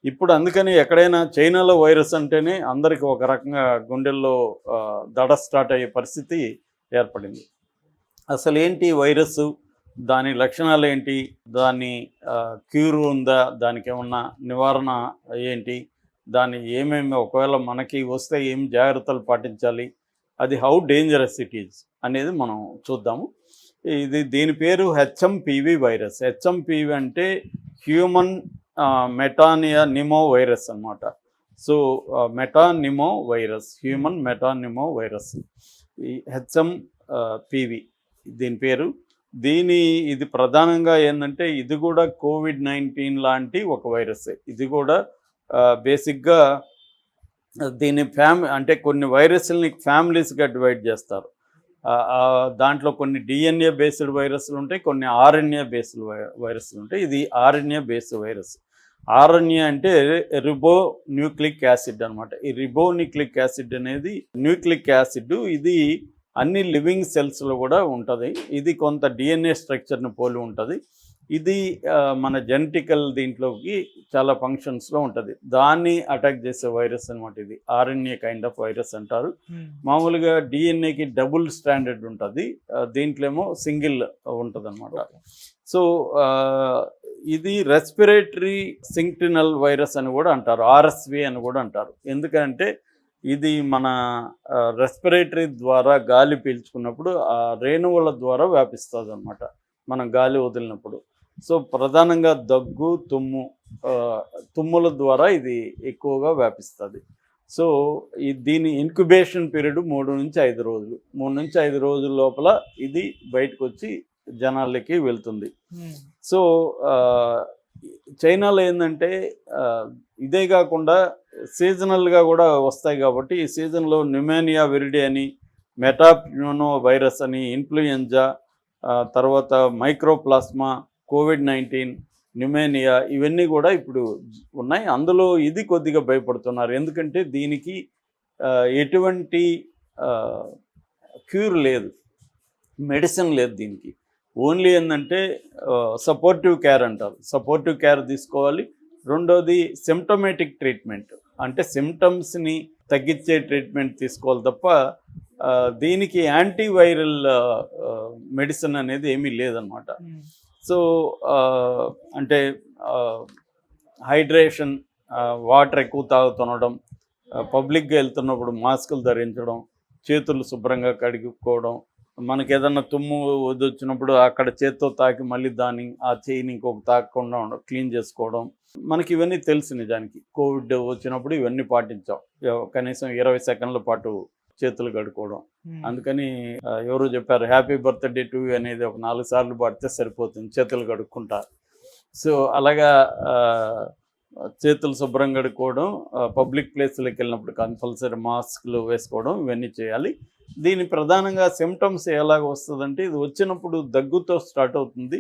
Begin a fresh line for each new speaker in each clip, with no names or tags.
ఇప్పుడు అందుకని ఎక్కడైనా చైనాలో వైరస్ అంటేనే అందరికి ఒక రకంగా గుండెల్లో దడ స్టార్ట్ అయ్యే పరిస్థితి ఏర్పడింది. అసలు ఏంటి వైరస్, దాని లక్షణాలు ఏంటి, దాని క్యూర్ ఉందా, దానికి ఏమన్నా నివారణ ఏంటి, దాన్ని ఏమేమి ఒకవేళ మనకి వస్తే ఏం జాగ్రత్తలు పాటించాలి, అది హౌ డేంజరస్ ఇట్ ఈజ్ అనేది మనం చూద్దాము. దీని పేరు హెచ్ఎంపివి వైరస్. హెచ్ఎంపివి అంటే హ్యూమన్ మెటానియా నిమో వైరస్ అనమాట. సో మెటానిమో వైరస్, హ్యూమన్ మెటానిమో వైరస్, ఈ హెచ్ఎంపివి దీని పేరు. ఇది ప్రధానంగా ఏంటంటే ఇది కూడా కోవిడ్-19 లాంటి ఒక వైరస్. ఇది కూడా బేసిక్గా దీని అంటే కొన్ని వైరస్ని ఫ్యామిలీస్గా డివైడ్ చేస్తారు. దాంట్లో కొన్ని డిఎన్ఏ బేస్డ్ వైరస్లు ఉంటాయి, కొన్ని ఆర్ఎన్ఏ బేస్డ్ వైరస్లు ఉంటాయి. ఇది ఆర్ఎన్ఏ బేస్డ్ వైరస్. ఆర్ఎన్ఏ అంటే రిబో న్యూక్లిక్ యాసిడ్ అనమాట. ఈ రిబో న్యూక్లిక్ యాసిడ్ అనేది న్యూక్లిక్ యాసిడ్, ఇది అన్ని లివింగ్ సెల్స్లో కూడా ఉంటుంది. ఇది కొంత డిఎన్ఏ స్ట్రక్చర్ని పోలి ఉంటుంది. ఇది మన జెనెటికల్ దీంట్లోకి చాలా ఫంక్షన్స్లో ఉంటుంది. దాన్ని అటాక్ చేసే వైరస్ అనమాట. ఇది ఆర్ఎన్ఏ కైండ్ ఆఫ్ వైరస్ అంటారు. మామూలుగా డిఎన్ఏకి డబుల్ స్టాండర్డ్ ఉంటుంది, దీంట్లో ఏమో సింగిల్ ఉంటుంది అనమాట. సో ఇది రెస్పిరేటరీ సింక్టినల్ వైరస్ అని కూడా అంటారు, ఆర్ఎస్వి అని కూడా అంటారు. ఎందుకంటే ఇది మన రెస్పిరేటరీ ద్వారా గాలి పీల్చుకున్నప్పుడు ఆ రేణువుల ద్వారా వ్యాపిస్తుంది అనమాట, మనం గాలి వదిలినప్పుడు. సో ప్రధానంగా దగ్గు, తుమ్ముల ద్వారా ఇది ఎక్కువగా వ్యాపిస్తుంది. సో దీని ఇంక్యుబేషన్ పీరియడ్ 3 నుంచి 5 రోజులు. 3 నుంచి 5 రోజుల లోపల ఇది బయటకు వచ్చి జనాలకి వెళ్తుంది. సో చైనాలో ఏంటంటే ఇదే కాకుండా సీజనల్గా కూడా వస్తాయి కాబట్టి ఈ సీజన్లో న్యూమోనియా విరిడి అని, మెటాప్నో వైరస్ అని, ఇన్ఫ్లుయెంజా, తర్వాత మైక్రోప్లాస్మా, కోవిడ్-19, న్యూమోనియా, ఇవన్నీ కూడా ఇప్పుడు ఉన్నాయి. అందులో ఇది కొద్దిగా భయపడుతున్నారు. ఎందుకంటే దీనికి ఎటువంటి క్యూర్ లేదు, మెడిసిన్ లేదు దీనికి. ఓన్లీ ఏంటంటే సపోర్టివ్ కేర్ అంటారు, సపోర్టివ్ కేర్ తీసుకోవాలి. రెండోది సిమ్టమేటిక్ ట్రీట్మెంట్, అంటే సిమ్టమ్స్ని తగ్గించే ట్రీట్మెంట్ తీసుకోవాలి తప్ప దీనికి యాంటీవైరల్ మెడిసిన్ అనేది ఏమీ లేదనమాట. సో అంటే హైడ్రేషన్, వాటర్ ఎక్కువ తాగుతుండడం, పబ్లిక్గా వెళ్తున్నప్పుడు మాస్కులు ధరించడం, చేతులు శుభ్రంగా కడుక్కోవడం, మనకి ఏదన్నా తుమ్ము వచ్చినప్పుడు అక్కడ చేత్తో తాకి మళ్ళీ ఆ చేయిని ఇంకొక తాకకుండా క్లీన్ చేసుకోవడం, మనకి ఇవన్నీ తెలుసు. నిజానికి కోవిడ్ వచ్చినప్పుడు ఇవన్నీ పాటించాం. కనీసం 20 సెకండ్ల పాటు చేతులు కడుక్కోవడం. అందుకని ఎవరు చెప్పారు హ్యాపీ బర్త్డే టు యూ అనేది ఒక 4 సార్లు పాడితే సరిపోతుంది, చేతులు కడుక్కుంటారు. సో అలాగా చేతులు శుభ్రం కడుక్కోవడం, పబ్లిక్ ప్లేస్లకు వెళ్ళినప్పుడు కంపల్సరీ మాస్క్లు వేసుకోవడం, ఇవన్నీ చేయాలి. దీని ప్రధానంగా సిమ్టమ్స్ ఎలాగ వస్తుందంటే ఇది వచ్చినప్పుడు దగ్గుతో స్టార్ట్ అవుతుంది,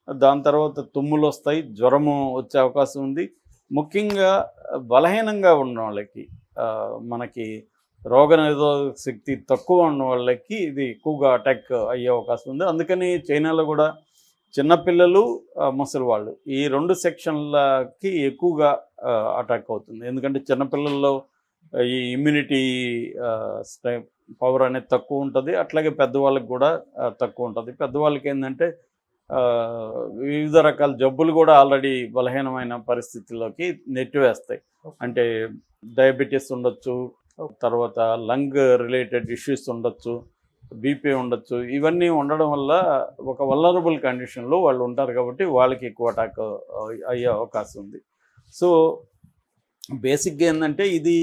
దాని తర్వాత తుమ్ములు వస్తాయి, జ్వరము వచ్చే అవకాశం ఉంది. ముఖ్యంగా బలహీనంగా ఉన్న వాళ్ళకి, మనకి రోగనిరోధక శక్తి తక్కువ ఉన్న వాళ్ళకి ఇది ఎక్కువగా అటాక్ అయ్యే అవకాశం ఉంది. అందుకని చైనాలో కూడా చిన్నపిల్లలు, ముసలి వాళ్ళు, ఈ 2 సెక్షన్లకి ఎక్కువగా అటాక్ అవుతుంది. ఎందుకంటే చిన్నపిల్లల్లో ఈ ఇమ్యూనిటీ పవర్ అనేది తక్కువ ఉంటుంది, అట్లాగే పెద్దవాళ్ళకి కూడా తక్కువ ఉంటుంది. పెద్దవాళ్ళకి ఏంటంటే వివిధ రకాల జబ్బులు కూడా ఆల్రెడీ బలహీనమైన పరిస్థితుల్లోకి నెట్టివేస్తాయి. అంటే డయాబెటీస్ ఉండొచ్చు, తర్వాత లంగ్ రిలేటెడ్ ఇష్యూస్ ఉండొచ్చు, బీపీ ఉండొచ్చు. ఇవన్నీ ఉండడం వల్ల ఒక వల్నరబుల్ కండిషన్లో వాళ్ళు ఉంటారు కాబట్టి వాళ్ళకి ఎక్కువ అటాక్ అయ్యే అవకాశం ఉంది. సో బేసిక్గా ఏంటంటే ఇది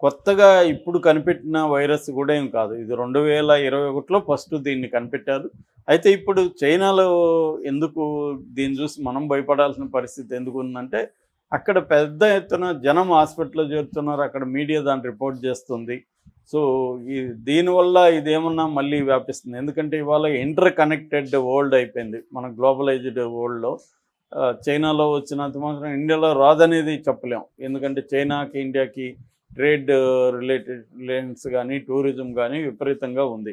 కొత్తగా ఇప్పుడు కనిపెట్టిన వైరస్ కూడా ఏం కాదు. ఇది 2021లో ఫస్ట్ దీన్ని కనిపెట్టారు. అయితే ఇప్పుడు చైనాలో ఎందుకు దీన్ని చూసి మనం భయపడాల్సిన పరిస్థితి ఎందుకు ఉందంటే అక్కడ పెద్ద ఎత్తున జనం హాస్పిటల్లో చేరుతున్నారు, అక్కడ మీడియా దాన్ని రిపోర్ట్ చేస్తుంది. సో దీనివల్ల ఇదేమన్నా మళ్ళీ వ్యాపిస్తుంది. ఎందుకంటే ఇవాళ ఇంటర్ కనెక్టెడ్ వరల్డ్ అయిపోయింది మన గ్లోబలైజ్డ్ వరల్డ్లో. చైనాలో వచ్చినంత మాత్రం ఇండియాలో రాదనేది చెప్పలేం. ఎందుకంటే చైనాకి ఇండియాకి ట్రేడ్ రిలేటెడ్ రిలేషన్స్ కానీ, టూరిజం కానీ విపరీతంగా ఉంది.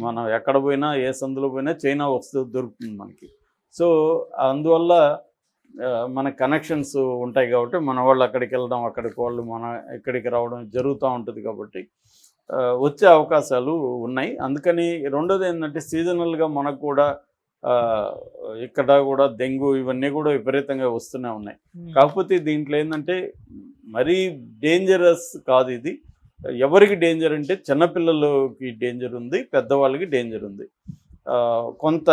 మనం ఎక్కడ పోయినా, ఏ సందులో పోయినా చైనా వస్తువు దొరుకుతుంది మనకి. సో అందువల్ల మన కనెక్షన్స్ ఉంటాయి కాబట్టి మన వాళ్ళు అక్కడికి వెళ్ళడం, అక్కడికి వాళ్ళు మన ఇక్కడికి రావడం జరుగుతూ ఉంటుంది కాబట్టి వచ్చే అవకాశాలు ఉన్నాయి. అందుకని రెండోది ఏంటంటే సీజనల్గా మనకు కూడా ఆ, ఇక్కడ కూడా డెంగ్యూ ఇవన్నీ కూడా విపరీతంగా వస్తూనే ఉన్నాయి. కాకపోతే దీంట్లో ఏంటంటే మరీ డేంజరస్ కాదు ఇది. ఎవరికి డేంజర్ అంటే చిన్నపిల్లలకి డేంజర్ ఉంది, పెద్దవాళ్ళకి డేంజర్ ఉంది. కొంత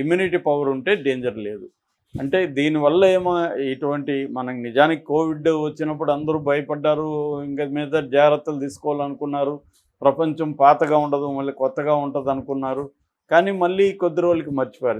ఇమ్యూనిటీ పవర్ ఉంటే డేంజర్ లేదు. అంటే దీనివల్ల ఏమో ఇటువంటి మనకు నిజానికి కోవిడ్ వచ్చినప్పుడు అందరూ భయపడ్డారు, ఇంకా మీద జాగ్రత్తలు తీసుకోవాలనుకున్నారు, ప్రపంచం పాతగా ఉండదు మళ్ళీ కొత్తగా ఉంటుంది అనుకున్నారు. కానీ మళ్ళీ కొద్ది రోజులకి మర్చిపోయారు.